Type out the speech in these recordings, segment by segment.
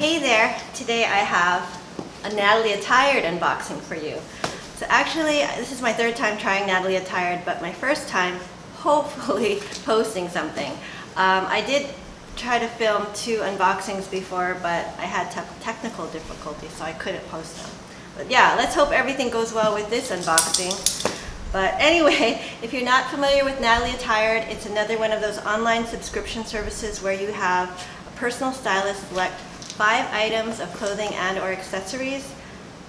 Hey there, today I have a Natalie Attired unboxing for you. So actually, this is my third time trying Natalie Attired, but my first time hopefully posting something. I did try to film 2 unboxings before, but I had technical difficulties, so I couldn't post them. But yeah, let's hope everything goes well with this unboxing. But anyway, if you're not familiar with Natalie Attired, it's another one of those online subscription services where you have a personal stylist select 5 items of clothing and or accessories,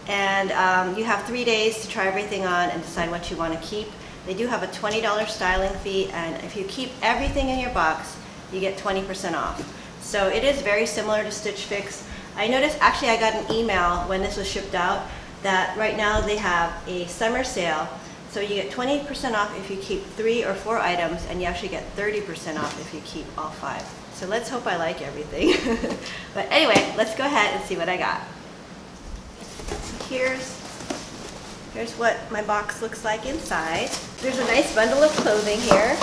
and you have 3 days to try everything on and decide what you want to keep. They do have a $20 styling fee, and if you keep everything in your box, you get 20% off. So it is very similar to Stitch Fix. I noticed, actually I got an email when this was shipped out that right now they have a summer sale. So you get 20% off if you keep 3 or 4 items, and you actually get 30% off if you keep all 5. So let's hope I like everything. But anyway, let's go ahead and see what I got. So here's what my box looks like inside. There's a nice bundle of clothing here.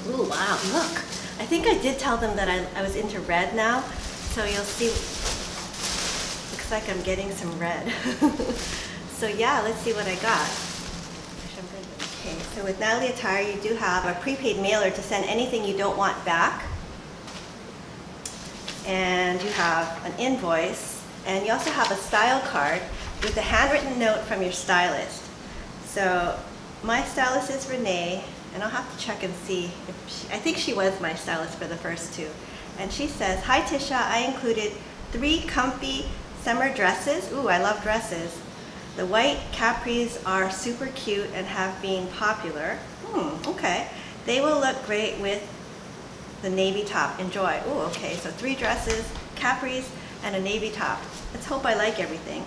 Ooh, wow, look. I think I did tell them that I was into red now. So you'll see, looks like I'm getting some red. So yeah, let's see what I got. Okay, so with Natalie Attired, you do have a prepaid mailer to send anything you don't want back. And you have an invoice, and you also have a style card with a handwritten note from your stylist. So my stylist is Renee, and I'll have to check and see if I think she was my stylist for the first 2. And she says, "Hi Tisha, I included 3 comfy summer dresses." Ooh, I love dresses. "The white Capris are super cute and have been popular." Okay. "They will look great with the navy top. Enjoy." Ooh, okay, so 3 dresses, Capris, and a navy top. Let's hope I like everything.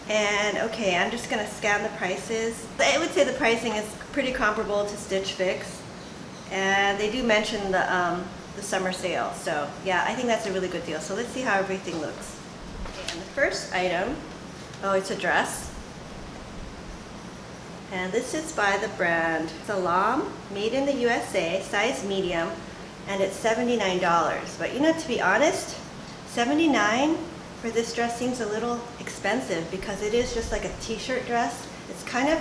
And okay, I'm just gonna scan the prices. I would say the pricing is pretty comparable to Stitch Fix, and they do mention the summer sale. So yeah, I think that's a really good deal. So let's see how everything looks. Okay, and the first item, oh, it's a dress. And this is by the brand SALAAM, made in the USA, size medium, and it's $79. But you know, to be honest, $79 for this dress seems a little expensive because it is just like a t-shirt dress. It's kind of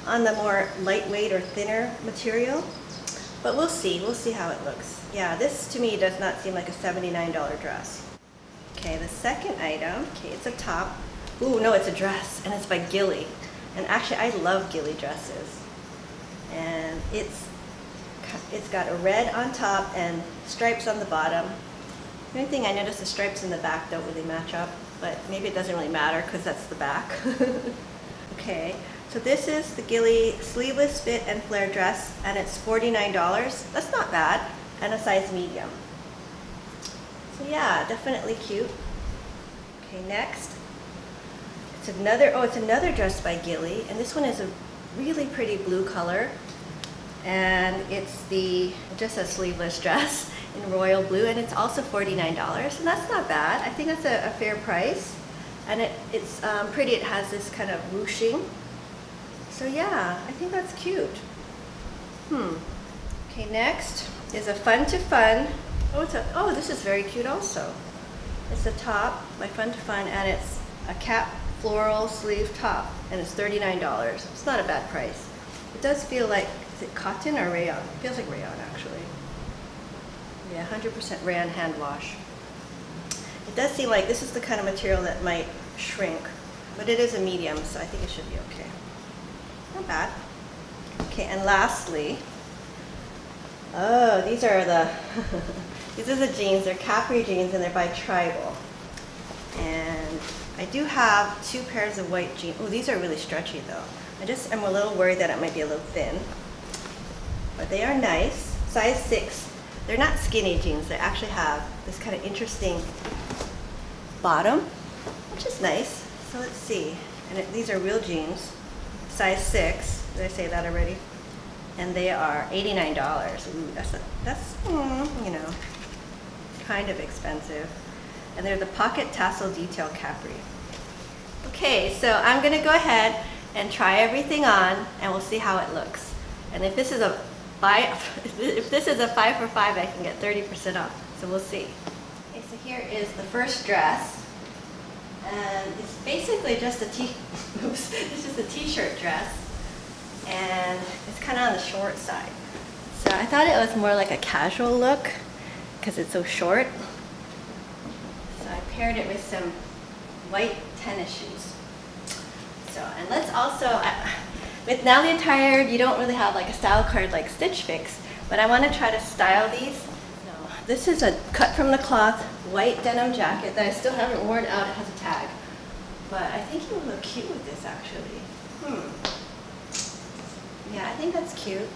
on the more lightweight or thinner material, but we'll see how it looks. Yeah, this to me does not seem like a $79 dress. Okay, the second item, okay, it's a top. Ooh, no, it's a dress, and it's by GILLI. And actually, I love GILLI dresses. And it's got a red on top and stripes on the bottom. The only thing I noticed, the stripes in the back don't really match up, but maybe it doesn't really matter because that's the back. Okay, so this is the GILLI sleeveless fit and flare dress, and it's $49. That's not bad, and a size medium. So yeah, definitely cute. Okay, next. It's another dress by GILLI, and this one is a really pretty blue color. And it's just a sleeveless dress in royal blue, and it's also $49, and that's not bad. I think that's a fair price, and it's pretty. It has this kind of ruching, so yeah, I think that's cute. Okay, next is a Fun to Fun. Oh, this is very cute also. It's a top by Fun to Fun, and it's a cap floral sleeve top, and it's $39. It's not a bad price. It does feel like, is it cotton or rayon? It feels like rayon, actually. Yeah, 100% rayon hand wash. It does seem like this is the kind of material that might shrink, but it is a medium, so I think it should be okay. Not bad. Okay, and lastly, oh, these are the these are the jeans. They're Capri jeans, and they're by Tribal. And I do have 2 pairs of white jeans. Oh, these are really stretchy though. I'm a little worried that it might be a little thin. But they are nice. Size 6. They're not skinny jeans. They actually have this kind of interesting bottom, which is nice. So let's see. And these are real jeans. Size 6. Did I say that already? And they are $89. Ooh, that's you know, kind of expensive. And they're the pocket tassel detail Capri. Okay, so I'm gonna go ahead and try everything on, and we'll see how it looks. And if this is a 5 for 5, I can get 30% off. So we'll see. Okay, so here is the first dress. And it's basically just a it's just a t-shirt dress, and it's kind of on the short side. So I thought it was more like a casual look because it's so short. So I paired it with some white tennis shoes. So, and let's also, with Natalie Attired, you don't really have like a style card like Stitch Fix, but I want to try to style these. So, this is a cut from the cloth white denim jacket that I still haven't worn out. It has a tag, but I think it would look cute with this actually. Yeah, I think that's cute.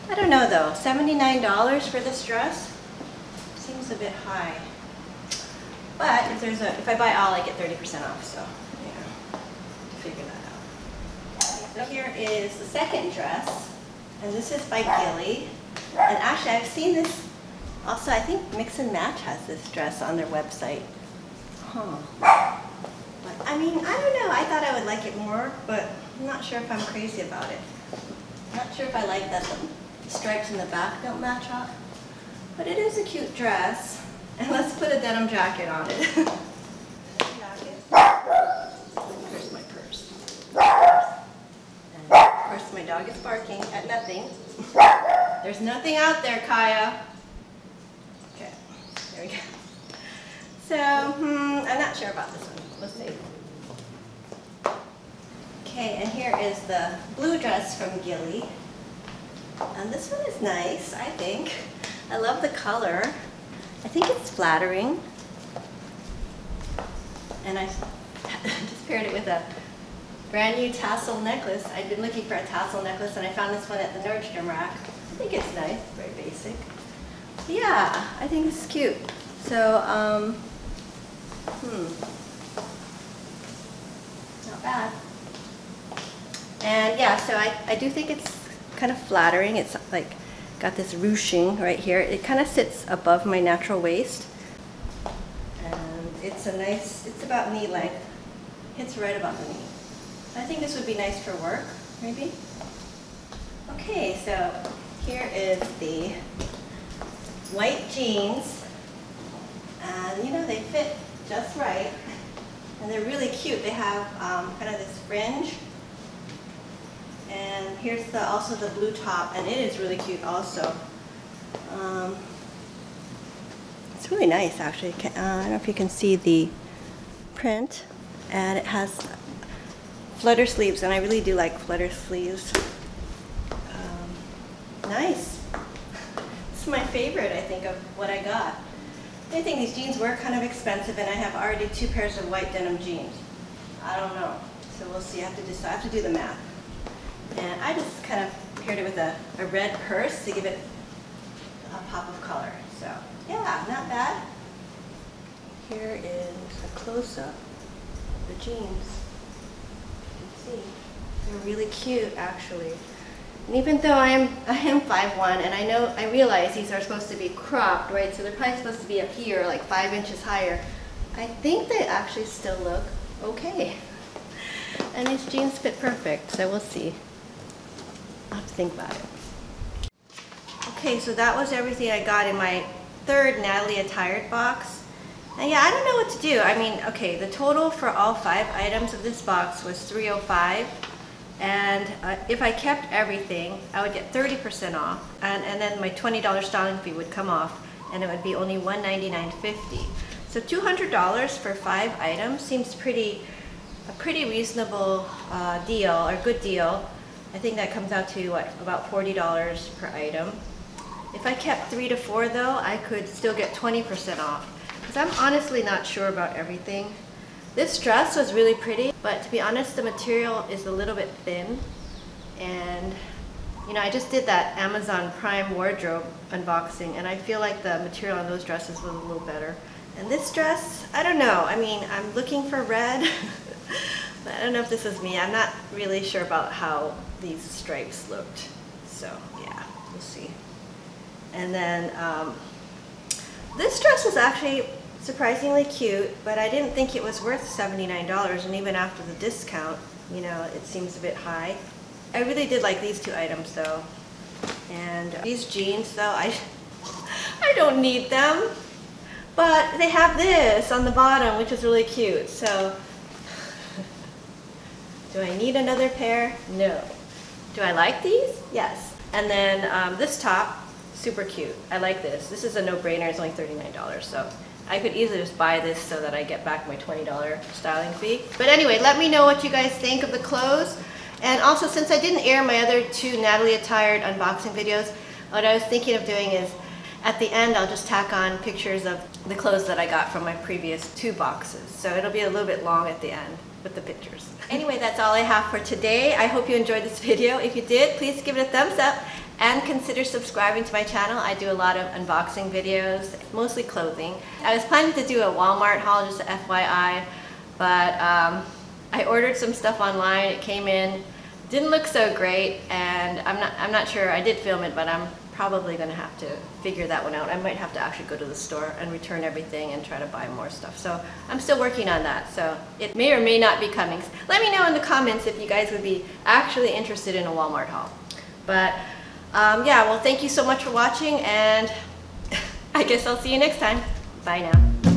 I don't know though, $79 for this dress seems a bit high. But if I buy all, I get 30% off, so yeah, figure that out. So here is the second dress, and this is by GILLI. And actually, I've seen this also. I think Mix and Match has this dress on their website. But I mean, I don't know. I thought I would like it more, but I'm not sure if I'm crazy about it. I'm not sure if I like that the stripes in the back don't match up. But it is a cute dress. And let's put a denim jacket on it. Here's my purse. And of course my dog is barking at nothing. There's nothing out there, Kaya. Okay, there we go. So, I'm not sure about this one. Let's see. Okay, and here is the blue dress from GILLI. And this one is nice, I think. I love the color. I think it's flattering, and I just paired it with a brand new tassel necklace. I've been looking for a tassel necklace, and I found this one at the Nordstrom rack. I think it's nice, very basic. Yeah, I think it's cute. So, not bad. And yeah, so I do think it's kind of flattering. It's like got this ruching right here. It kind of sits above my natural waist. And it's a nice, it's about knee length. It's right about the knee. I think this would be nice for work, maybe. Okay, so here is the white jeans. And you know, they fit just right. And they're really cute. They have kind of this fringe. And here's also the blue top, and it is really cute also. It's really nice actually. I don't know if you can see the print, and it has flutter sleeves, and I really do like flutter sleeves. Nice. This is my favorite, I think, of what I got. I think these jeans were kind of expensive, and I have already 2 pairs of white denim jeans. I don't know, so we'll see. I have to decide. I have to do the math. And I just kind of paired it with a red purse to give it a pop of color. So yeah, not bad. Here is a close-up of the jeans. You can see they're really cute actually. And even though I am 5'1", and I realize these are supposed to be cropped, right? So they're probably supposed to be up here, like 5 inches higher. I think they actually still look okay. And these jeans fit perfect, so we'll see. I'll have to think about it. Okay, so that was everything I got in my third Natalie Attired box. And yeah, I don't know what to do. I mean, okay, the total for all 5 items of this box was $305. And if I kept everything, I would get 30% off. And then my $20 styling fee would come off, and it would be only $199.50. So $200 for 5 items seems a pretty reasonable deal, or good deal. I think that comes out to what, about $40 per item. If I kept 3 to 4 though, I could still get 20% off, because I'm honestly not sure about everything. This dress was really pretty, but to be honest, the material is a little bit thin. And you know, I just did that Amazon Prime wardrobe unboxing, and I feel like the material on those dresses was a little better. And this dress, I don't know. I mean, I'm looking for red. But I don't know if this is me. I'm not really sure about how these stripes looked. So yeah, we'll see. And then this dress was actually surprisingly cute, but I didn't think it was worth $79. And even after the discount, you know, it seems a bit high. I really did like these 2 items though. And these jeans though, I don't need them. But they have this on the bottom, which is really cute. So, do I need another pair? No. Do I like these? Yes. And then this top, super cute. I like this. This is a no-brainer. It's only $39. So I could easily just buy this so that I get back my $20 styling fee. But anyway, let me know what you guys think of the clothes. And also, since I didn't air my other 2 Natalie Attired unboxing videos, what I was thinking of doing is at the end, I'll just tack on pictures of the clothes that I got from my previous 2 boxes. So it'll be a little bit long at the end with the pictures. Anyway, that's all I have for today. I hope you enjoyed this video. If you did, please give it a thumbs up and consider subscribing to my channel. I do a lot of unboxing videos, mostly clothing. I was planning to do a Walmart haul, just a FYI, but I ordered some stuff online. It came in, didn't look so great, and I'm not sure. I did film it, but I'm probably going to have to figure that one out. I might have to actually go to the store and return everything and try to buy more stuff. So I'm still working on that. So it may or may not be coming. Let me know in the comments if you guys would be actually interested in a Walmart haul. But yeah, well, thank you so much for watching, and I guess I'll see you next time. Bye now.